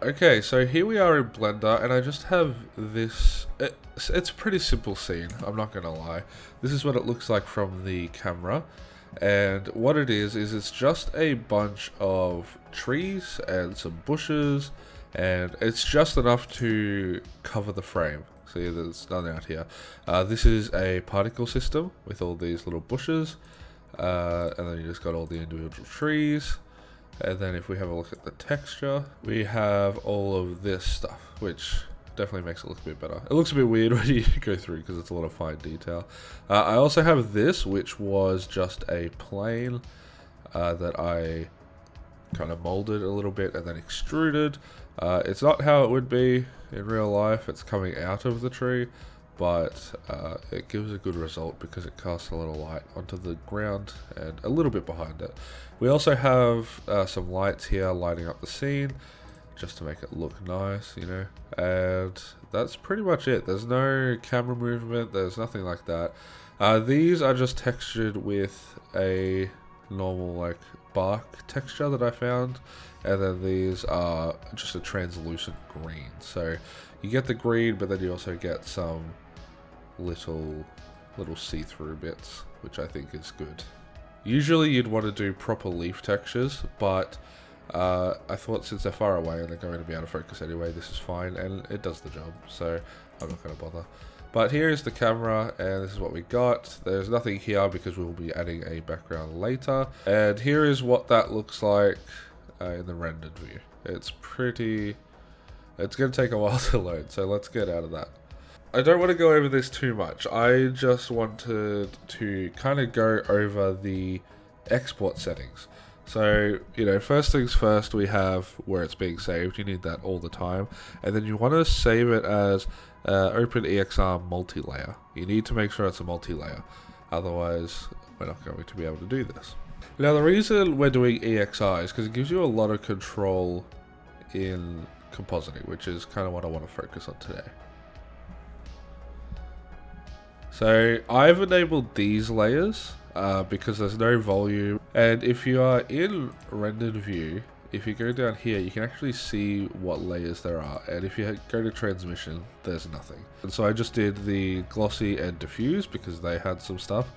Okay, so here we are in Blender, and I just have this. It's a pretty simple scene, I'm not gonna lie. This is what it looks like from the camera, and what it is it's just a bunch of trees and some bushes, and it's just enough to cover the frame. See, there's none out here. This is a particle system with all these little bushes, and then you just got all the individual trees. And then if we have a look at the texture, we have all of this stuff, which definitely makes it look a bit better. It looks a bit weird when you go through because it's a lot of fine detail. I also have this, which was just a plane that I kind of molded a little bit and then extruded. It's not how it would be in real life. It's coming out of the tree, but it gives a good result because it casts a little light onto the ground and a little bit behind it. We also have some lights here lighting up the scene just to make it look nice, you know, and that's pretty much it. There's no camera movement, there's nothing like that. These are just textured with a normal like bark texture that I found, and then these are just a translucent green. So you get the green, but then you also get some little see-through bits, which I think is good. Usually you'd want to do proper leaf textures, but I thought since they're far away and they're going to be out of focus anyway, this is fine and it does the job, so I'm not going to bother. But here is the camera, and this is what we got. There's nothing here because we'll be adding a background later. And here is what that looks like in the rendered view. It's going to take a while to load, so let's get out of that. I don't want to go over this too much. I just wanted to kind of go over the export settings. So, you know, first things first, we have where it's being saved. You need that all the time. And then you want to save it as OpenEXR multi-layer. You need to make sure it's a multi-layer. Otherwise, we're not going to be able to do this. Now, the reason we're doing EXR is because it gives you a lot of control in compositing, which is kind of what I want to focus on today. So I've enabled these layers because there's no volume, and if you are in rendered view, if you go down here, you can actually see what layers there are, and if you go to transmission, there's nothing. And so I just did the glossy and diffuse because they had some stuff,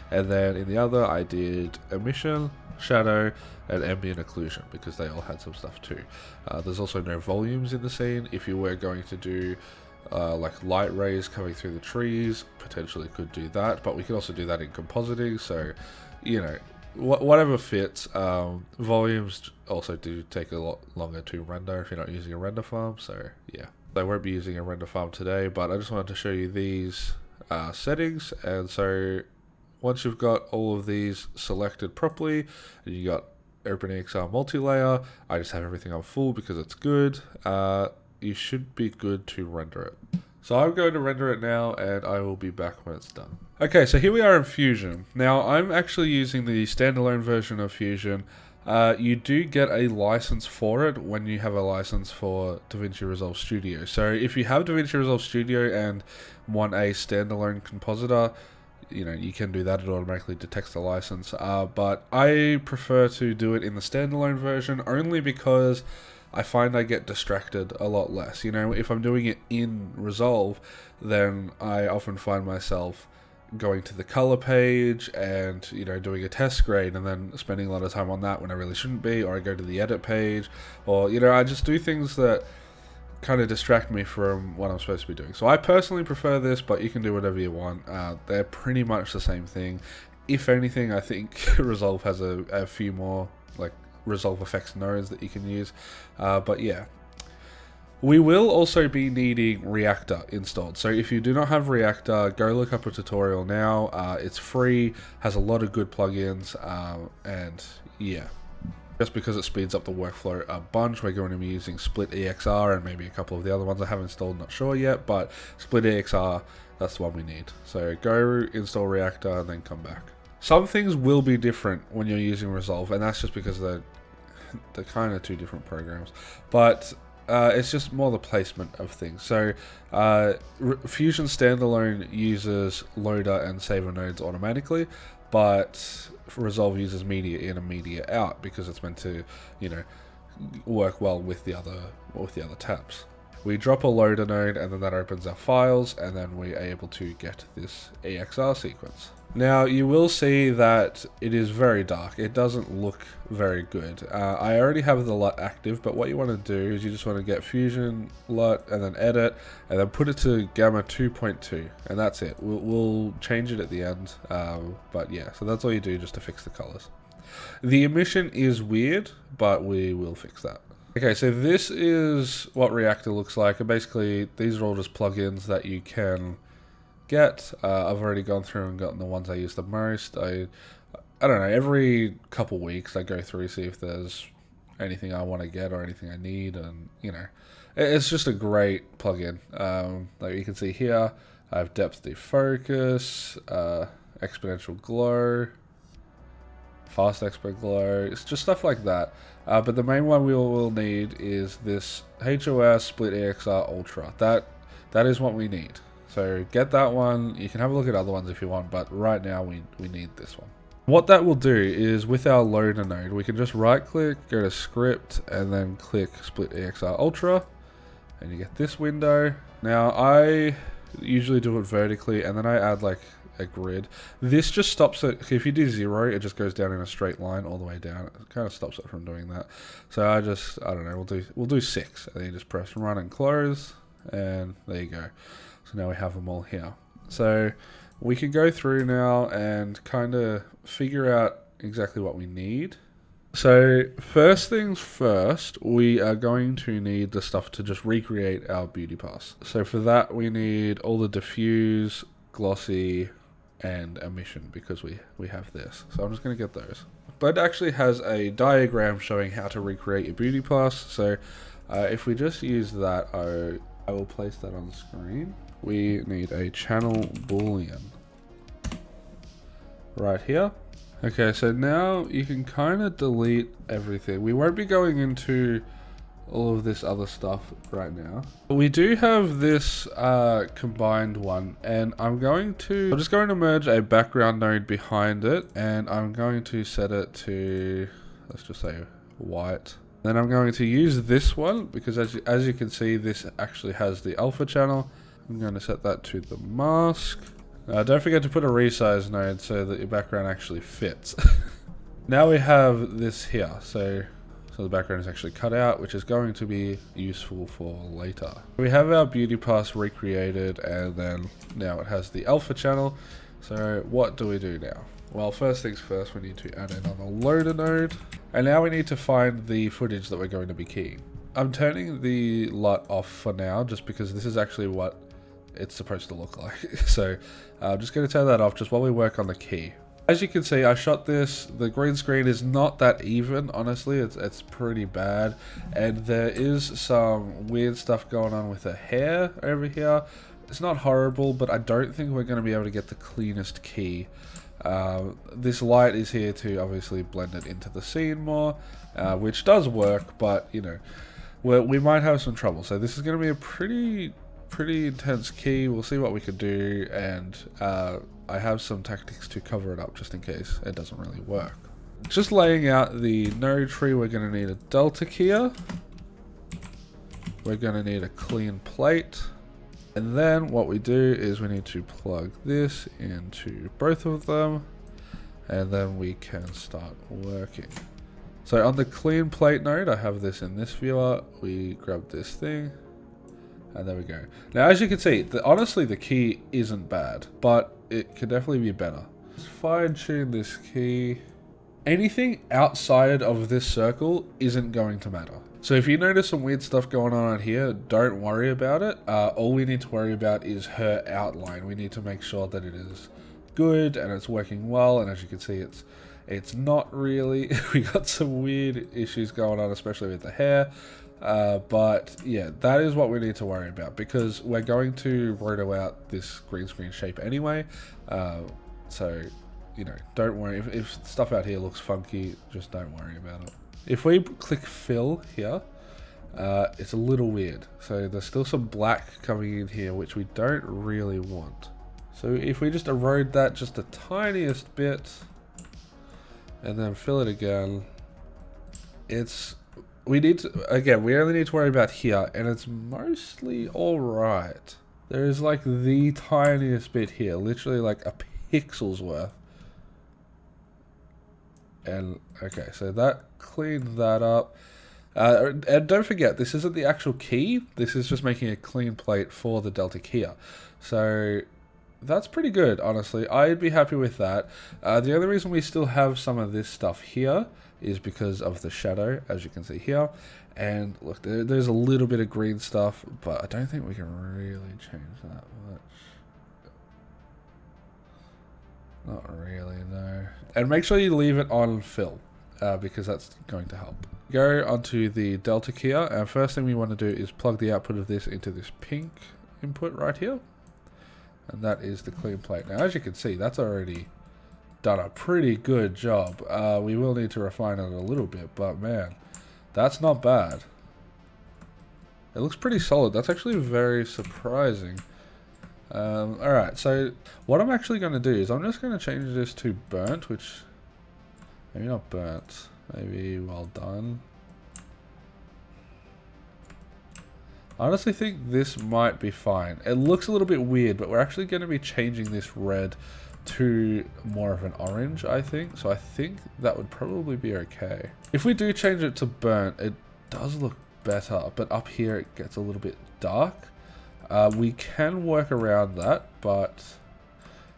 and then in the other I did emission, shadow, and ambient occlusion because they all had some stuff too. There's also no volumes in the scene. If you were going to do like light rays coming through the trees, potentially could do that, but we could also do that in compositing, so you know, whatever fits. Volumes also do take a lot longer to render if you're not using a render farm, so yeah. I won't be using a render farm today, but I just wanted to show you these settings. And so once you've got all of these selected properly, and you got OpenEXR multi-layer, I just have everything on full because it's good. You should be good to render it. So I'm going to render it now, and I will be back when it's done. Okay, so here we are in Fusion. Now I'm actually using the standalone version of Fusion. You do get a license for it when you have a license for Davinci Resolve Studio. So if you have Davinci Resolve Studio and want a standalone compositor, you know, you can do that. It automatically detects the license. But I prefer to do it in the standalone version only because I find I get distracted a lot less. You know, if I'm doing it in Resolve, then I often find myself going to the color page and, you know, doing a test grade and then spending a lot of time on that when I really shouldn't be, or I go to the edit page, or, you know, I just do things that kind of distract me from what I'm supposed to be doing. So I personally prefer this, but you can do whatever you want. They're pretty much the same thing. If anything, I think Resolve has a few more, like, Resolve effects nodes that you can use, but yeah, we will also be needing Reactor installed. So if you do not have Reactor, go look up a tutorial now. It's free, has a lot of good plugins, and yeah, just because it speeds up the workflow a bunch, we're going to be using Split EXR and maybe a couple of the other ones I haven't installed, not sure yet, but Split EXR, that's the one we need. So go install Reactor and then come back. Some things will be different when you're using Resolve, and that's just because they're kind of two different programs. But it's just more the placement of things. So Fusion Standalone uses loader and saver nodes automatically, but Resolve uses media in and media out because it's meant to, you know, work well with the other tabs. We drop a loader node, and then that opens our files, and then we are able to get this EXR sequence. Now you will see that it is very dark. It doesn't look very good. I already have the LUT active, but what you want to do is you just want to get Fusion LUT and then edit, and then put it to gamma 2.2, and that's it. We'll change it at the end, but yeah, so that's all you do just to fix the colors. The emission is weird, but we will fix that. Okay, so this is what Reactor looks like, and basically these are all just plugins that you can get. I've already gone through and gotten the ones I use the most. I don't know, every couple weeks I go through, see if there's anything I want to get or anything I need, and you know, it's just a great plugin. Like you can see here, I have depth defocus, exponential glow, fast expert glow. It's just stuff like that. But the main one we will need is this HOS split EXR Ultra. That is what we need. So get that one. You can have a look at other ones if you want, but right now we need this one. What that will do is with our loader node, we can just right click, go to script, and then click split EXR Ultra, and you get this window. Now I usually do it vertically, and then I add like a grid. This just stops it. If you do 0, it just goes down in a straight line all the way down. It kind of stops it from doing that. So I don't know, we'll do 6, and then you just press run and close, and there you go. So now we have them all here. So we can go through now and kind of figure out exactly what we need. So first things first, we are going to need the stuff to just recreate our beauty pass. So for that we need all the diffuse, glossy, and emission, because we have this. So I'm just going to get those. But it actually has a diagram showing how to recreate your beauty pass. So if we just use that, I will place that on the screen. We need a channel boolean right here. Okay, so now you can kind of delete everything. We won't be going into all of this other stuff right now. But we do have this combined one, and I'm just going to merge a background node behind it, and I'm going to set it to, let's just say white. Then I'm going to use this one because as you can see, this actually has the alpha channel. I'm going to set that to the mask. Don't forget to put a resize node so that your background actually fits. Now we have this here, so the background is actually cut out, which is going to be useful for later. We have our beauty pass recreated, and then now it has the alpha channel. So what do we do now? Well, first things first, we need to add another loader node, and now we need to find the footage that we're going to be keying. I'm turning the LUT off for now, just because this is actually what it's supposed to look like. So I'm just going to turn that off just while we work on the key. As you can see, I shot this. The green screen is not that even, honestly. It's pretty bad, and there is some weird stuff going on with the hair over here. It's not horrible, but I don't think we're going to be able to get the cleanest key. This light is here to obviously blend it into the scene more, which does work, but you know, we might have some trouble. So this is going to be a pretty intense key. We'll see what we can do, and I have some tactics to cover it up just in case it doesn't really work. Just laying out the node tree, we're going to need a delta keyer. We're going to need a clean plate. And then what we do is we need to plug this into both of them, and then we can start working. So on the clean plate node, I have this in this viewer. We grab this thing, and there we go. Now, as you can see, honestly, the key isn't bad, but it could definitely be better. Let's fine tune this key. Anything outside of this circle isn't going to matter. So if you notice some weird stuff going on here, don't worry about it. All we need to worry about is her outline. We need to make sure that it is good and it's working well. And as you can see, it's not really. We got some weird issues going on, especially with the hair. But yeah, that is what we need to worry about, because we're going to roto out this green screen shape anyway. So, you know, don't worry. If stuff out here looks funky, just don't worry about it. If we click fill here, it's a little weird. So there's still some black coming in here, which we don't really want. So if we just erode that just the tiniest bit and then fill it again, it's we need to, again, we only need to worry about here, and it's mostly alright. There is like the tiniest bit here, literally like a pixel's worth. And okay, so that cleaned that up. And don't forget, this isn't the actual key. This is just making a clean plate for the Delta Kia. So that's pretty good, honestly. I'd be happy with that. The only reason we still have some of this stuff here is because of the shadow, as you can see here. And look, there's a little bit of green stuff, but I don't think we can really change that much. Not really, no. And make sure you leave it on fill, because that's going to help. Go onto the Delta Kia, and first thing we want to do is plug the output of this into this pink input right here. And that is the clean plate. Now, as you can see, that's already done a pretty good job. We will need to refine it a little bit, but man, that's not bad. It looks pretty solid. That's actually very surprising. Alright, so what I'm actually going to do is I'm just going to change this to burnt, which, maybe not burnt, maybe well done. I honestly think this might be fine. It looks a little bit weird, but we're actually going to be changing this red to more of an orange, I think. So I think that would probably be okay. If we do change it to burnt, it does look better, but up here it gets a little bit dark. We can work around that, but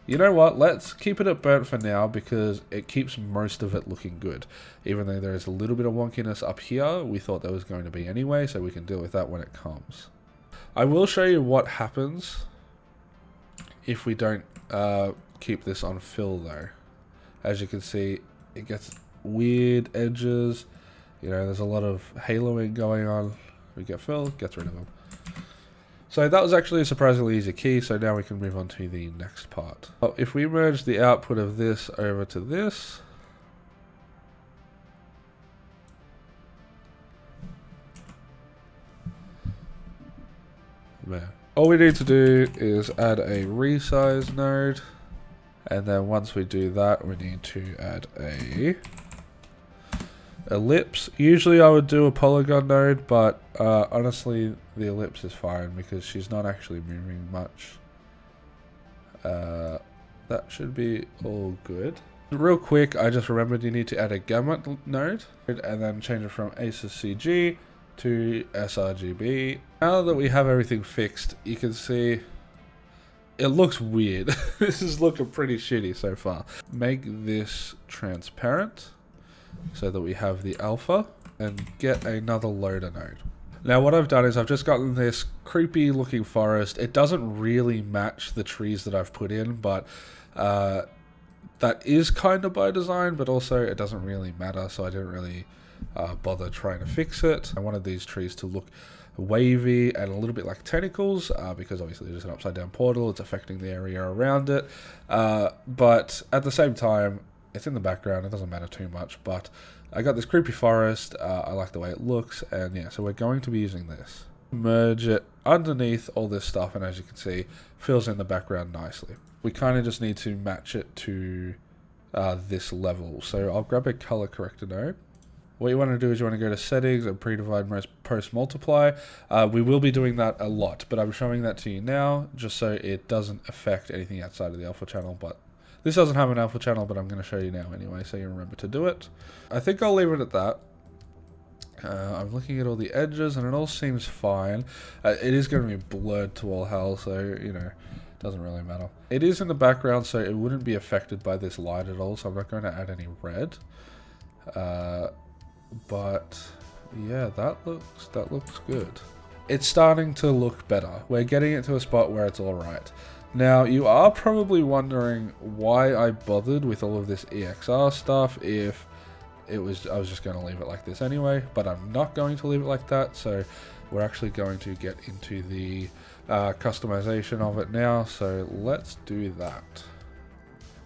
you know what? Let's keep it at burnt for now because it keeps most of it looking good. Even though there is a little bit of wonkiness up here, we thought there was going to be anyway, so we can deal with that when it comes. I will show you what happens if we don't keep this on fill though. As you can see, it gets weird edges. You know, there's a lot of haloing going on. We get fill, gets rid of them. So that was actually a surprisingly easy key, so now we can move on to the next part. Well, if we merge the output of this over to this, man, all we need to do is add a resize node, and then once we do that, we need to add a ellipse. Usually I would do a polygon node, but honestly the ellipse is fine because she's not actually moving much. That should be all good. Real quick, I just remembered you need to add a gamut node and then change it from ACG to sRGB. Now that we have everything fixed, you can see it looks weird. This is looking pretty shitty so far. Make this transparent so that we have the alpha, and get another loader node. Now what I've done is I've just gotten this creepy looking forest. It doesn't really match the trees that I've put in, but that is kind of by design, but also it doesn't really matter, so I didn't really bother trying to fix it. I wanted these trees to look wavy and a little bit like tentacles, because obviously there's an upside down portal, it's affecting the area around it, but at the same time it's in the background, it doesn't matter too much. But I got this creepy forest, I like the way it looks, and yeah, so we're going to be using this. Merge it underneath all this stuff, and as you can see, fills in the background nicely. We kind of just need to match it to this level. So I'll grab a color corrector node. What you want to do is you want to go to settings and predivide post multiply. We will be doing that a lot, but I'm showing that to you now just so it doesn't affect anything outside of the alpha channel. But this doesn't have an alpha channel, but I'm going to show you now anyway, so you remember to do it. I think I'll leave it at that. I'm looking at all the edges and it all seems fine. It is going to be blurred to all hell, so you know, it doesn't really matter. It is in the background, so it wouldn't be affected by this light at all, so I'm not going to add any red. But yeah, that looks good. It's starting to look better. We're getting it to a spot where it's alright. Now, you are probably wondering why I bothered with all of this EXR stuff if I was just going to leave it like this anyway, but I'm not going to leave it like that, so we're actually going to get into the customization of it now, so let's do that.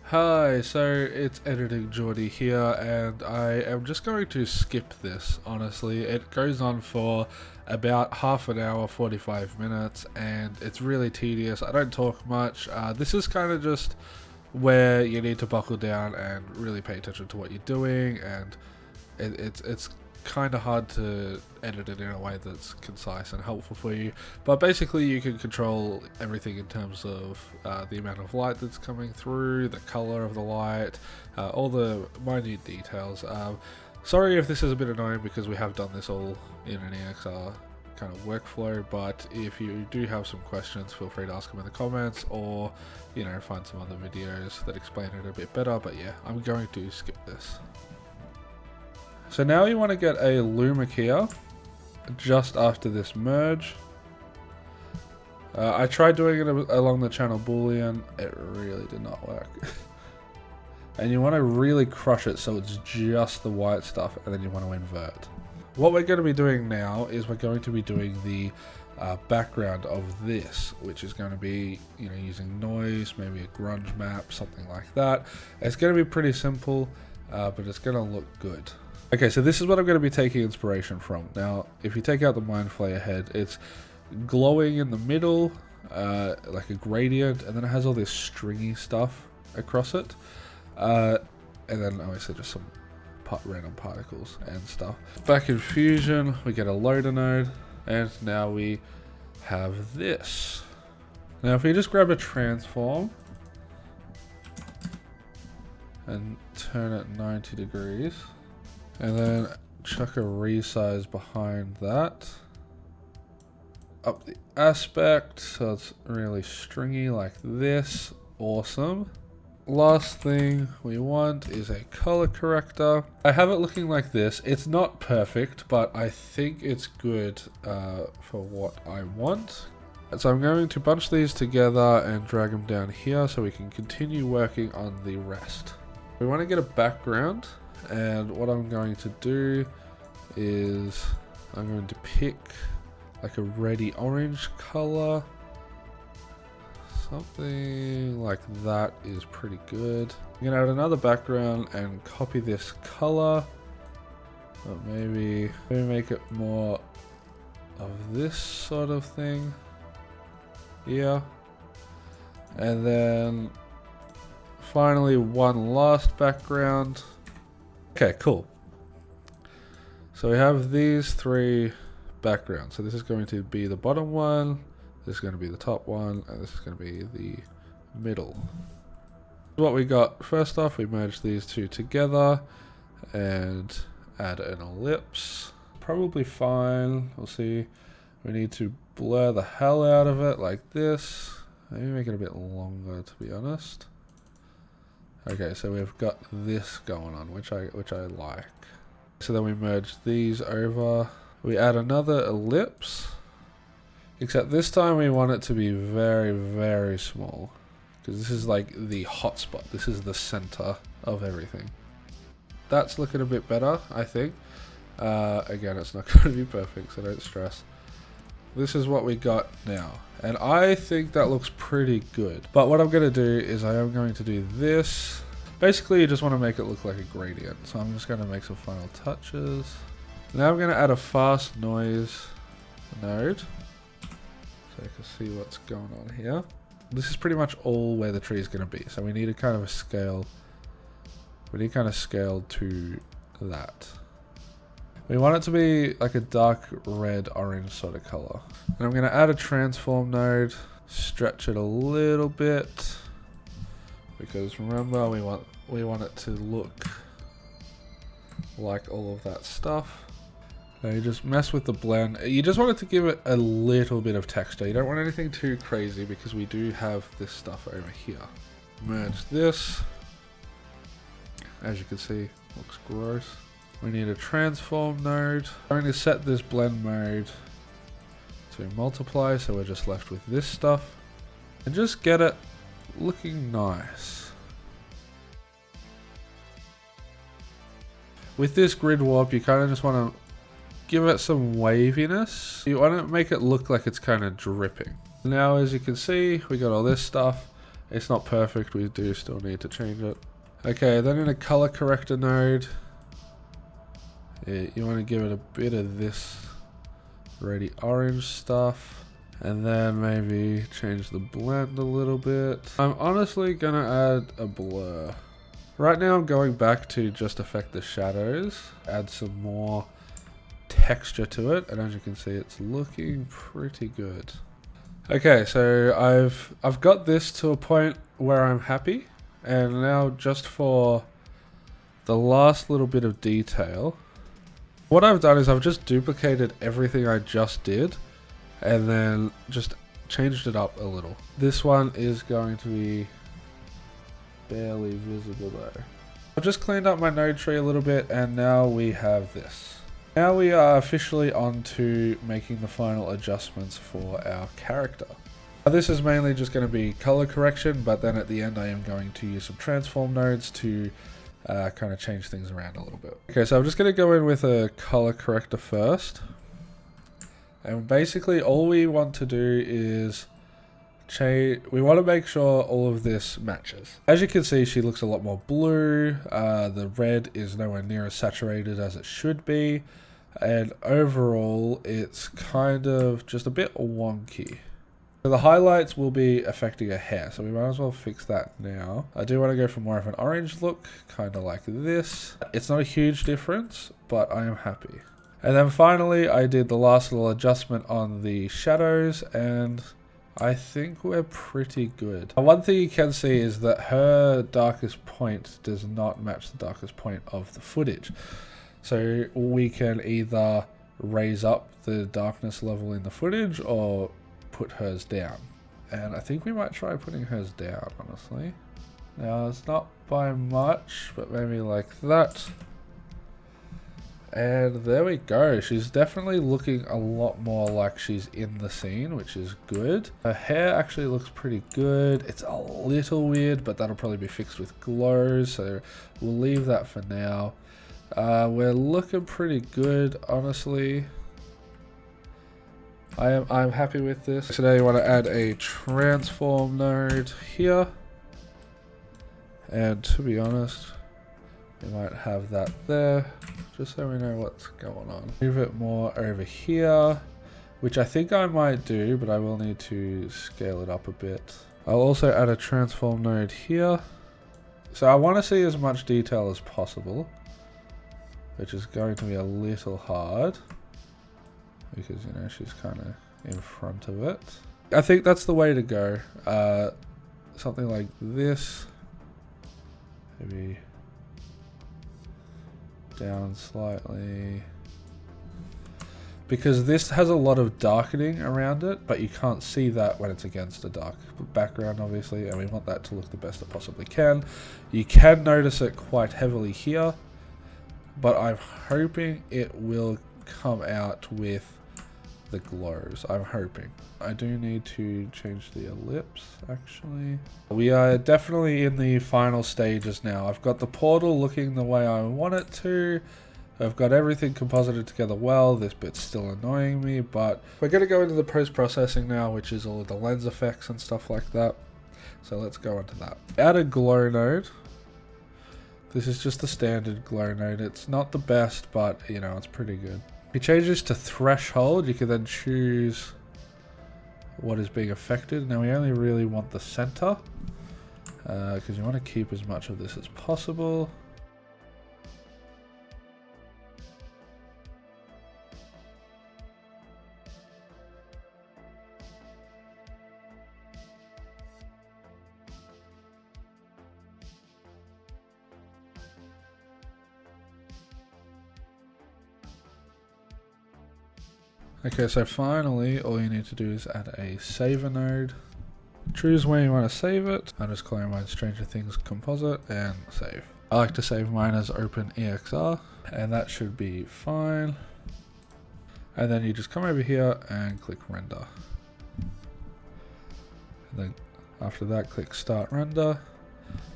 Hi, so it's Editing Geordie here, and I am just going to skip this, honestly. It goes on for about half an hour, 45 minutes, and it's really tedious. I don't talk much. This is kind of just where you need to buckle down and really pay attention to what you're doing, and it's kind of hard to edit it in a way that's concise and helpful for you, but basically you can control everything in terms of the amount of light that's coming through, the color of the light, all the minute details. Sorry if this is a bit annoying because we have done this all in an EXR kind of workflow, but if you do have some questions, feel free to ask them in the comments, or you know, find some other videos that explain it a bit better. But yeah, I'm going to skip this. So now you want to get a Luma keyer just after this merge. I tried doing it along the channel boolean, it really did not work. And you want to really crush it so it's just the white stuff, and then you want to invert. What we're going to be doing now is we're going to be doing the background of this, which is going to be, you know, using noise, maybe a grunge map, something like that. It's going to be pretty simple, but it's going to look good. Okay, so this is what I'm going to be taking inspiration from. Now, if you take out the mind flayer head, it's glowing in the middle, like a gradient, and then it has all this stringy stuff across it. And then obviously just some random particles and stuff. Back in Fusion, we get a loader node, and now we have this. Now if we just grab a transform and turn it 90 degrees, and then chuck a resize behind that, up the aspect so it's really stringy like this. Awesome. Last thing we want is a color corrector. I have it looking like this. It's not perfect, but I think it's good for what I want. So I'm going to bunch these together and drag them down here so we can continue working on the rest. We want to get a background, and what I'm going to do is I'm going to pick like a reddy orange color. Something like that is pretty good. I'm gonna add another background and copy this color, but maybe make it more of this sort of thing. Yeah. And then finally one last background. Okay, cool. So we have these three backgrounds. So this is going to be the bottom one, this is going to be the top one, and this is going to be the middle. What we got, first off, we merge these two together and add an ellipse. Probably fine, we'll see. We need to blur the hell out of it like this. Maybe make it a bit longer, to be honest. Okay, so we've got this going on, which I like. So then we merge these over. We add another ellipse. Except this time we want it to be very, very small, because this is like the hotspot. This is the center of everything. That's looking a bit better, I think. Again, it's not going to be perfect, so don't stress. This is what we got now, and I think that looks pretty good. But what I'm going to do is I am going to do this. Basically, you just want to make it look like a gradient. So I'm just going to make some final touches. Now I'm going to add a fast noise node, so you can see what's going on here. This is pretty much all where the tree is going to be. So we need a kind of a scale. We need kind of scale to that. We want it to be like a dark red orange sort of color. And I'm going to add a transform node, stretch it a little bit, because remember we want it to look like all of that stuff. Now you just mess with the blend. You just want it to give it a little bit of texture. You don't want anything too crazy because we do have this stuff over here. Merge this. As you can see, looks gross. We need a transform node. I'm going to set this blend mode to multiply, so we're just left with this stuff. And just get it looking nice. With this grid warp, you kind of just want to give it some waviness. You want to make it look like it's kind of dripping. Now, as you can see, we got all this stuff. It's not perfect. We do still need to change it. Okay, then in a color corrector node, you want to give it a bit of this reddy orange stuff, and then maybe change the blend a little bit. I'm honestly gonna add a blur. Right now I'm going back to just affect the shadows, add some more texture to it, and as you can see, it's looking pretty good. Okay, so I've got this to a point where I'm happy, and now just for the last little bit of detail, what I've done is I've just duplicated everything I just did and then just changed it up a little. This one is going to be barely visible though. I've just cleaned up my node tree a little bit, and now we have this. Now we are officially on to making the final adjustments for our character. Now this is mainly just going to be color correction, but then at the end I am going to use some transform nodes to kind of change things around a little bit. Okay, so I'm just going to go in with a color corrector first. And basically all we want to do is we want to make sure all of this matches. As you can see, she looks a lot more blue. The red is nowhere near as saturated as it should be. And overall, it's kind of just a bit wonky. So the highlights will be affecting her hair, so we might as well fix that now. I do want to go for more of an orange look, kind of like this. It's not a huge difference, but I am happy. And then finally, I did the last little adjustment on the shadows, and I think we're pretty good. One thing you can see is that her darkest point does not match the darkest point of the footage. So we can either raise up the darkness level in the footage or put hers down. And I think we might try putting hers down, honestly. Now, it's not by much, but maybe like that. And there we go. She's definitely looking a lot more like she's in the scene, which is good. Her hair actually looks pretty good. It's a little weird, but that'll probably be fixed with glow, so we'll leave that for now. We're looking pretty good, honestly. I'm happy with this. Today you want to add a transform node here. And to be honest, we might have that there, just so we know what's going on. Move it more over here, which I think I might do, but I will need to scale it up a bit. I'll also add a transform node here. So I want to see as much detail as possible, which is going to be a little hard because, you know, she's kind of in front of it. I think that's the way to go. Something like this, maybe down slightly, because this has a lot of darkening around it, but you can't see that when it's against a dark background, obviously, and we want that to look the best it possibly can. You can notice it quite heavily here, but I'm hoping it will come out with the glows. I'm hoping. I do need to change the ellipse, actually. We are definitely in the final stages now. I've got the portal looking the way I want it to. I've got everything composited together well. This bit's still annoying me, but we're going to go into the post-processing now, which is all of the lens effects and stuff like that. So let's go into that. Add a glow node. This is just the standard glow node. It's not the best, but, you know, it's pretty good. If you change this to threshold, you can then choose what is being affected. Now we only really want the center, because you want to keep as much of this as possible. Okay, so finally, all you need to do is add a saver node. Choose where you want to save it. I'm just calling mine Stranger Things Composite and save. I like to save mine as OpenEXR, and that should be fine. And then you just come over here and click render. And then after that, click start render,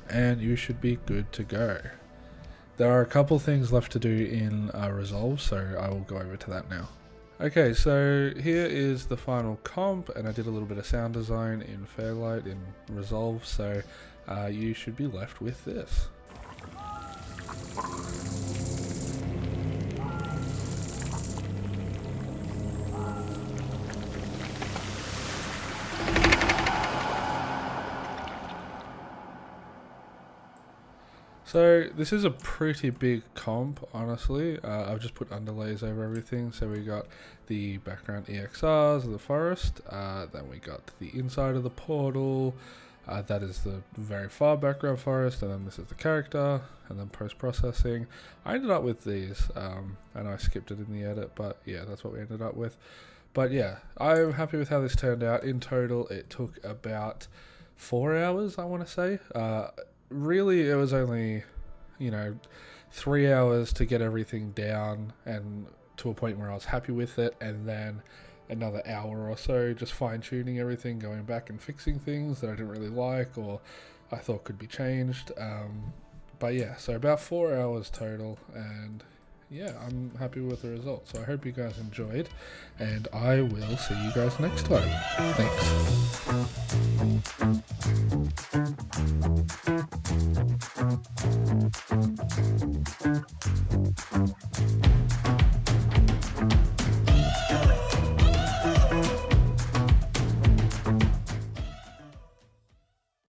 and you should be good to go. There are a couple things left to do in Resolve, so I will go over to that now. Okay, so here is the final comp, and I did a little bit of sound design in Fairlight in Resolve, so you should be left with this. So this is a pretty big comp, honestly. I've just put underlays over everything. So we got the background EXRs of the forest, then we got the inside of the portal, that is the very far background forest, and then this is the character, and then post-processing. I ended up with these, and I skipped it in the edit, but yeah, that's what we ended up with. But yeah, I'm happy with how this turned out. In total, it took about 4 hours, I want to say. Really, it was only, 3 hours to get everything down and to a point where I was happy with it, and then another hour or so just fine-tuning everything, going back and fixing things that I didn't really like or I thought could be changed. But yeah, so about 4 hours total, and yeah, I'm happy with the result. So I hope you guys enjoyed, and I will see you guys next time. Thanks.